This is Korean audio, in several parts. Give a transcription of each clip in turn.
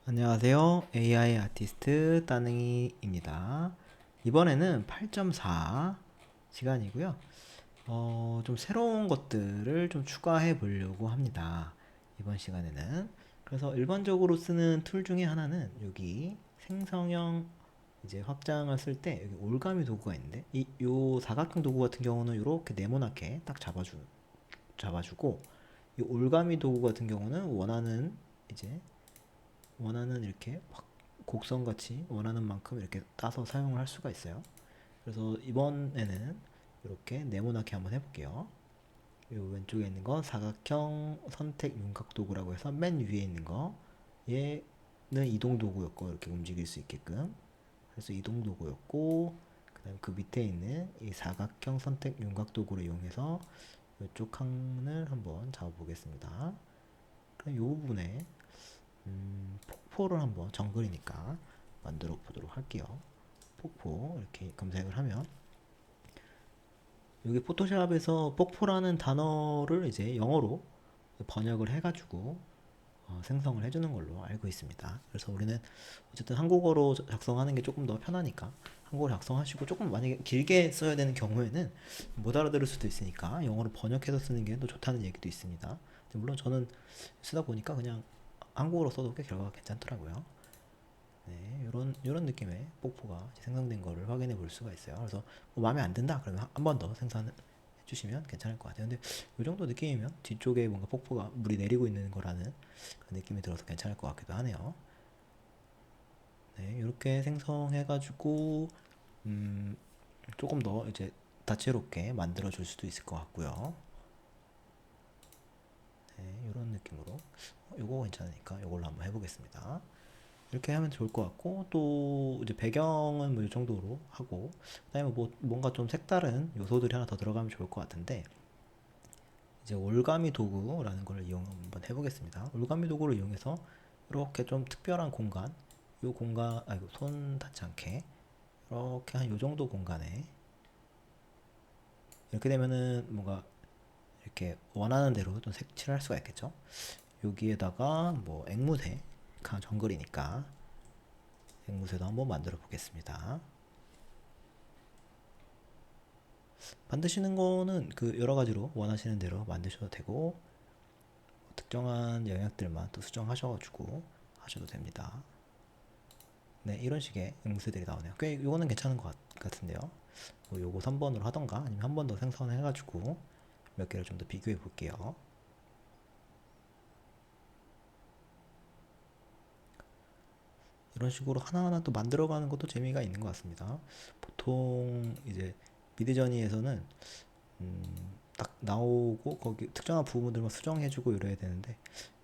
안녕하세요. AI 아티스트 따능이입니다. 이번에는 8.4 시간이고요. 좀 새로운 것들을 좀 추가해 보려고 합니다. 이번 시간에는. 그래서 일반적으로 쓰는 툴 중에 하나는 여기 생성형 이제 확장을 쓸 때 여기 올가미 도구가 있는데 요 사각형 도구 같은 경우는 이렇게 네모나게 딱 잡아주고 이 올가미 도구 같은 경우는 이제 원하는 이렇게 곡선같이 원하는 만큼 이렇게 따서 사용을 할 수가 있어요. 그래서 이번에는 이렇게 네모나게 한번 해볼게요. 이 왼쪽에 있는 건 사각형 선택 윤곽 도구라고 해서 맨 위에 있는 거 얘는 이동 도구였고 이렇게 움직일 수 있게끔 그래서 이동 도구였고 그다음 그 밑에 있는 이 사각형 선택 윤곽 도구를 이용해서 이쪽 칸을 한번 잡아보겠습니다. 그럼 이 부분에 폭포를 한번 정글이니까 만들어 보도록 할게요. 폭포 이렇게 검색을 하면 여기 포토샵에서 폭포라는 단어를 이제 영어로 번역을 해가지고 생성을 해주는 걸로 알고 있습니다. 그래서 우리는 어쨌든 한국어로 작성하는 게 조금 더 편하니까 한국어로 작성하시고 조금 만약에 길게 써야 되는 경우에는 못 알아들을 수도 있으니까 영어로 번역해서 쓰는 게 더 좋다는 얘기도 있습니다. 물론 저는 쓰다 보니까 그냥 한국어로 써도 꽤 결과가 괜찮더라고요. 네, 이런 느낌의 폭포가 생성된 거를 확인해 볼 수가 있어요. 그래서 뭐 마음에 안 든다 그러면 한 번 더 생성해 주시면 괜찮을 것 같아요. 근데 이 정도 느낌이면 뒤쪽에 뭔가 폭포가 물이 내리고 있는 거라는 그 느낌이 들어서 괜찮을 것 같기도 하네요. 네, 이렇게 생성해 가지고 조금 더 이제 다채롭게 만들어 줄 수도 있을 것 같고요. 네, 이런 느낌으로 요거 괜찮으니까 요걸로 한번 해보겠습니다. 이렇게 하면 좋을 것 같고 또 이제 배경은 뭐 이 정도로 하고 그다음에 뭐 뭔가 좀 색다른 요소들이 하나 더 들어가면 좋을 것 같은데 이제 올가미 도구라는 걸 이용 한번 해보겠습니다. 올가미 도구를 이용해서 이렇게 좀 특별한 공간 요 공간 아이고 손 닿지 않게 이렇게 한 요 정도 공간에 이렇게 되면은 뭔가 이렇게 원하는 대로 좀 색칠할 수가 있겠죠. 여기에다가 뭐 앵무새 정글이니까 앵무새도 한번 만들어 보겠습니다. 만드시는 거는 그 여러 가지로 원하시는 대로 만드셔도 되고 특정한 영역들만 또 수정하셔가지고 하셔도 됩니다. 네, 이런 식의 응수들이 나오네요. 꽤 요거는 괜찮은 것 같은데요. 뭐 요거 3번으로 하던가 아니면 한 번 더 생성해가지고 몇 개를 좀 더 비교해 볼게요. 이런 식으로 하나하나 또 만들어가는 것도 재미가 있는 것 같습니다. 보통 이제 미드저니에서는 딱 나오고 거기 특정한 부분들만 수정해주고 이래야 되는데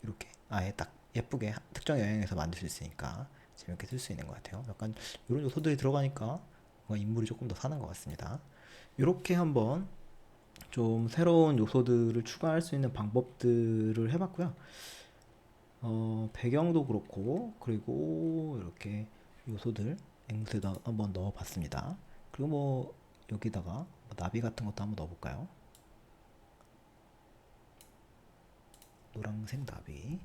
이렇게 아예 딱 예쁘게 특정 영역에서 만들 수 있으니까 재밌게 쓸 수 있는 것 같아요. 약간 이런 요소들이 들어가니까 뭔가 인물이 조금 더 사는 것 같습니다. 이렇게 한번 좀 새로운 요소들을 추가할 수 있는 방법들을 해봤고요. 배경도 그렇고 그리고 이렇게 요소들 앵무새도 한번 넣어봤습니다. 그리고 뭐 여기다가 뭐 나비 같은 것도 한번 넣어볼까요? 노란색 나비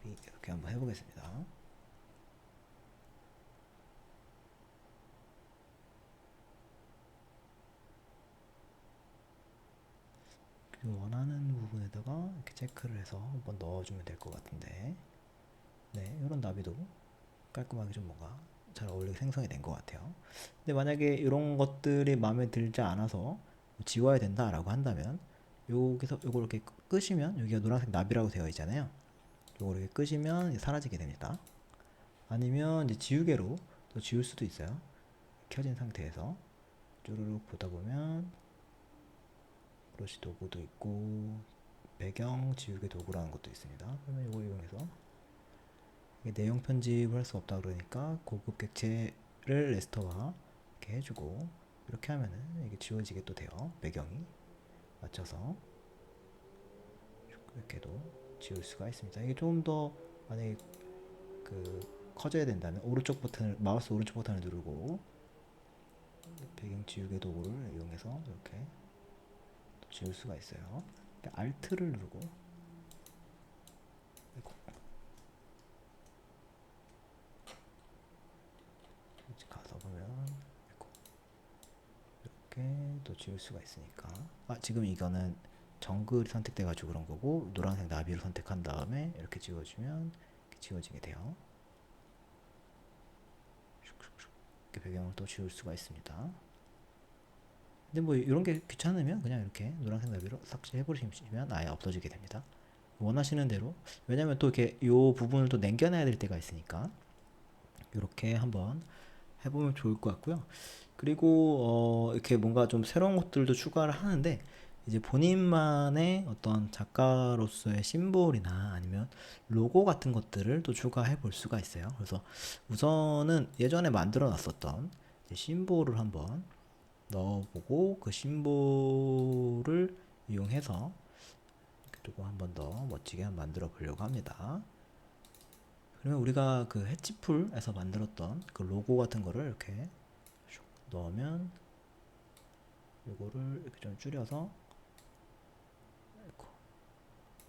이렇게 한번 해보겠습니다. 그 원하는 부분에다가 이렇게 체크를 해서 한번 넣어주면 될 것 같은데 네 이런 나비도 깔끔하게 좀 뭔가 잘 어울리게 생성이 된 것 같아요. 근데 만약에 이런 것들이 마음에 들지 않아서 지워야 된다라고 한다면 여기서 요걸 이렇게 끄시면 여기가 노란색 나비라고 되어 있잖아요. 요걸 이렇게 끄시면 사라지게 됩니다. 아니면 이제 지우개로 또 지울 수도 있어요. 켜진 상태에서 쭈르륵 보다 보면 브러쉬 도구도 있고 배경 지우개 도구라는 것도 있습니다. 그러면 이걸 이용해서 내용 편집을 할 수 없다 그러니까 고급 객체를 레스터화 이렇게 해주고 이렇게 하면은 이게 지워지게 또 돼요. 배경이 맞춰서 이렇게도 지울 수가 있습니다. 이게 좀 더 만약에 그 커져야 된다면 오른쪽 버튼을 마우스 오른쪽 버튼을 누르고 배경 지우개 도구를 이용해서 이렇게 지울 수가 있어요. 알트를 누르고 또 지울 수가 있으니까. 지금 이거는 정글이 선택돼 가지고 그런 거고, 노란색 나비를 선택한 다음에 이렇게 지워주면 이렇게 지워지게 돼요. 이렇게 배경을 또 지울 수가 있습니다. 근데 뭐 이런 게 귀찮으면 그냥 이렇게 노란색 나비로 삭제해 버리시면 아예 없어지게 됩니다. 원하시는 대로. 왜냐면 또 이렇게 요 부분을 또 남겨놔야 될 때가 있으니까 이렇게 한번 해보면 좋을 것 같고요. 그리고 이렇게 뭔가 좀 새로운 것들도 추가를 하는데, 이제 본인만의 어떤 작가로서의 심볼이나 아니면 로고 같은 것들을 또 추가해 볼 수가 있어요. 그래서 우선은 예전에 만들어 놨었던 심볼을 한번 넣어보고, 그 심볼을 이용해서 그리고 한번 더 멋지게 만들어 보려고 합니다. 그러면 우리가 그 해치풀에서 만들었던 그 로고 같은 거를 이렇게 넣으면, 이거를 이렇게 좀 줄여서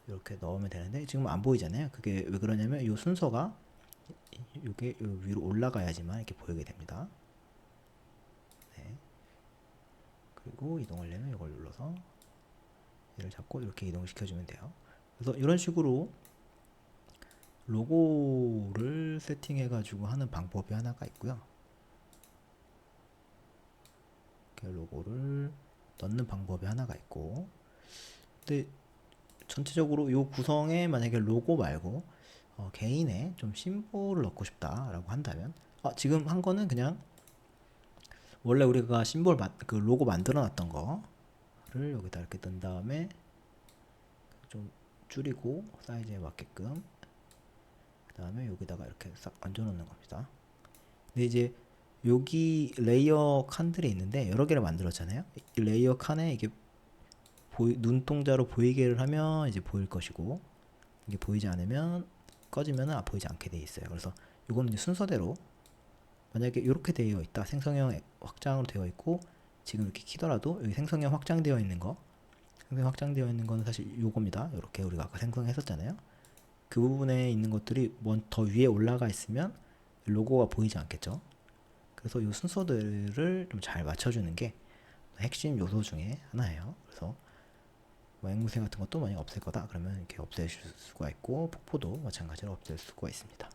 이렇게 넣으면 되는데, 지금 안 보이잖아요. 그게 왜 그러냐면 이 순서가 이게 위로 올라가야지만 이렇게 보이게 됩니다. 네. 그리고 이동하려면 이걸 눌러서 얘를 잡고 이렇게 이동을 시켜주면 돼요. 그래서 이런 식으로 로고를 세팅해 가지고 하는 방법이 하나가 있고요. 이렇게 로고를 넣는 방법이 하나가 있고, 근데 전체적으로 이 구성에 만약에 로고 말고 개인의 좀 심볼을 넣고 싶다라고 한다면, 지금 한 거는 그냥 원래 우리가 그 로고 만들어 놨던 거를 여기다 이렇게 넣은 다음에 좀 줄이고 사이즈에 맞게끔, 그 다음에 여기다가 이렇게 싹 얹어 놓는 겁니다. 근데 이제 여기 레이어 칸들이 있는데 여러 개를 만들었잖아요. 이 레이어 칸에 이게 눈동자로 보이게를 하면 이제 보일 것이고, 이게 보이지 않으면 꺼지면 보이지 않게 돼 있어요. 그래서 이거는 이제 순서대로, 만약에 이렇게 되어 있다, 생성형 확장으로 되어 있고, 지금 이렇게 키더라도 여기 생성형 확장되어 있는 거, 생성형 확장되어 있는 거는 사실 요겁니다. 이렇게 우리가 아까 생성했었잖아요. 그 부분에 있는 것들이 더 위에 올라가 있으면 로고가 보이지 않겠죠. 그래서 이 순서들을 좀 잘 맞춰주는 게 핵심 요소 중에 하나예요. 그래서 뭐 앵무새 같은 것도 만약 없앨 거다 그러면 이렇게 없앨 수가 있고, 폭포도 마찬가지로 없앨 수가 있습니다.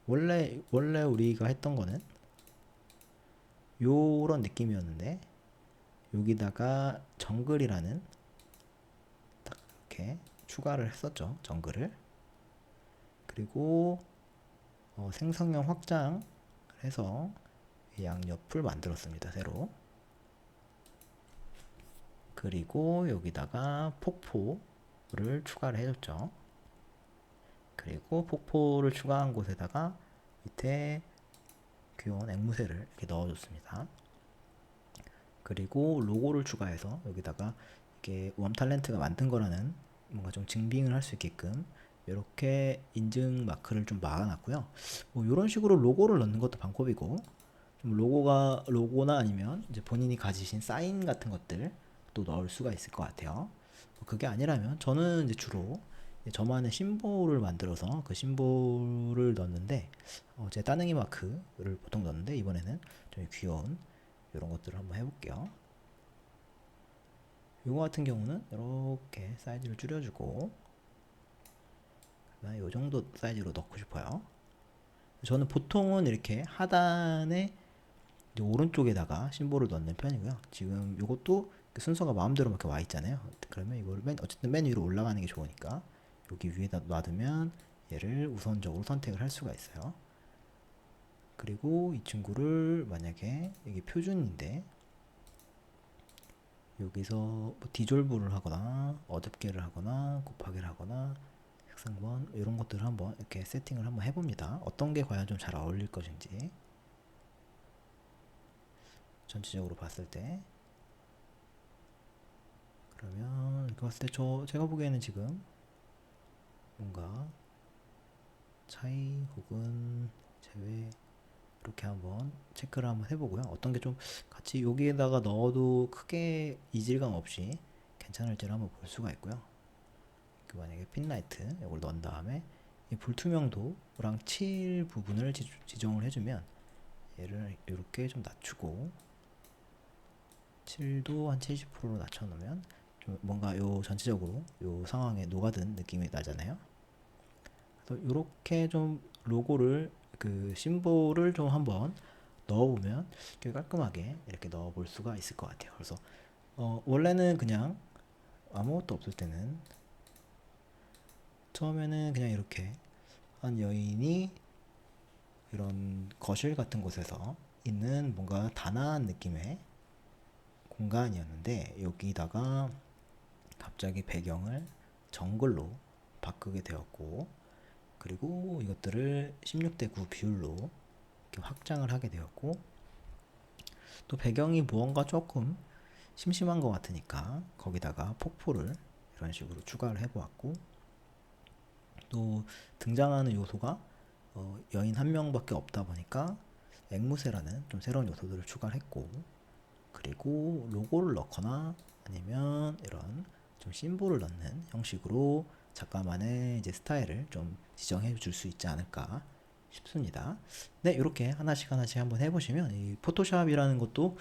원래 우리가 했던 거는 요런 느낌이었는데, 여기다가 정글이라는 딱 이렇게 추가를 했었죠. 정글을. 그리고 생성형 확장 해서 양옆을 만들었습니다. 새로. 그리고 여기다가 폭포를 추가를 해줬죠. 그리고 폭포를 추가한 곳에다가 밑에 귀여운 앵무새를 이렇게 넣어줬습니다. 그리고 로고를 추가해서 여기다가 이게 웜탈렌트가 만든 거라는 뭔가 좀 증빙을 할 수 있게끔 이렇게 인증 마크를 좀 막아놨고요. 뭐 이런 식으로 로고를 넣는 것도 방법이고, 좀 로고나 아니면 이제 본인이 가지신 사인 같은 것들 또 넣을 수가 있을 것 같아요. 그게 아니라면 저는 이제 주로 저만의 심볼을 만들어서 그 심볼을 넣는데, 제 따릉이 마크를 보통 넣는데, 이번에는 좀 귀여운 이런 것들을 한번 해볼게요. 이거 같은 경우는 이렇게 사이즈를 줄여주고, 이 정도 사이즈로 넣고 싶어요. 저는 보통은 이렇게 하단에 오른쪽에다가 심볼을 넣는 편이고요. 지금 이것도 순서가 마음대로 이렇게 와 있잖아요. 그러면 이걸 어쨌든 맨 위로 올라가는 게 좋으니까 여기 위에다 놔두면 얘를 우선적으로 선택을 할 수가 있어요. 그리고 이 친구를 만약에 이게 표준인데, 여기서 뭐 디졸브를 하거나 어둡게를 하거나 곱하기를 하거나 색상번 이런 것들을 한번 이렇게 세팅을 한번 해봅니다. 어떤 게 과연 좀 잘 어울릴 것인지 전체적으로 봤을 때. 그러면 이렇게 봤을 때 제가 보기에는 지금 뭔가 차이 혹은 제외 이렇게 한번 체크를 한번 해보고요. 어떤 게 좀 같이 여기에다가 넣어도 크게 이질감 없이 괜찮을지를 한번 볼 수가 있고요. 그 만약에 핀라이트 이걸 넣은 다음에 이 불투명도랑 칠 부분을 지정을 해주면 얘를 이렇게 좀 낮추고, 7도 한 70%로 낮춰놓으면 좀 뭔가 요 전체적으로 요 상황에 녹아든 느낌이 나잖아요. 그래서 이렇게 좀 로고를 그 심볼을 좀 한번 넣어보면 꽤 깔끔하게 이렇게 넣어볼 수가 있을 것 같아요. 그래서 원래는 그냥 아무것도 없을 때는 처음에는 그냥 이렇게 한 여인이 이런 거실 같은 곳에서 있는 뭔가 단아한 느낌의 공간이었는데 여기다가 갑자기 배경을 정글로 바꾸게 되었고 그리고 이것들을 16대 9 비율로 이렇게 확장을 하게 되었고 또 배경이 무언가 조금 심심한 것 같으니까 거기다가 폭포를 이런 식으로 추가를 해보았고 또 등장하는 요소가 여인 한 명밖에 없다 보니까 앵무새라는 좀 새로운 요소들을 추가를 했고 그리고 로고를 넣거나 아니면 이런 좀 심볼을 넣는 형식으로 작가만의 이제 스타일을 좀 지정해 줄 수 있지 않을까 싶습니다. 네, 이렇게 하나씩 하나씩 한번 해보시면 이 포토샵이라는 것도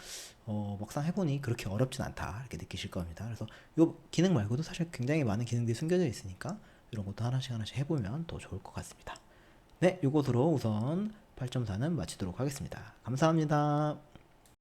막상 해보니 그렇게 어렵진 않다 이렇게 느끼실 겁니다. 그래서 이 기능 말고도 사실 굉장히 많은 기능들이 숨겨져 있으니까 이런 것도 하나씩 하나씩 해보면 더 좋을 것 같습니다. 네, 이것으로 우선 8.4는 마치도록 하겠습니다. 감사합니다.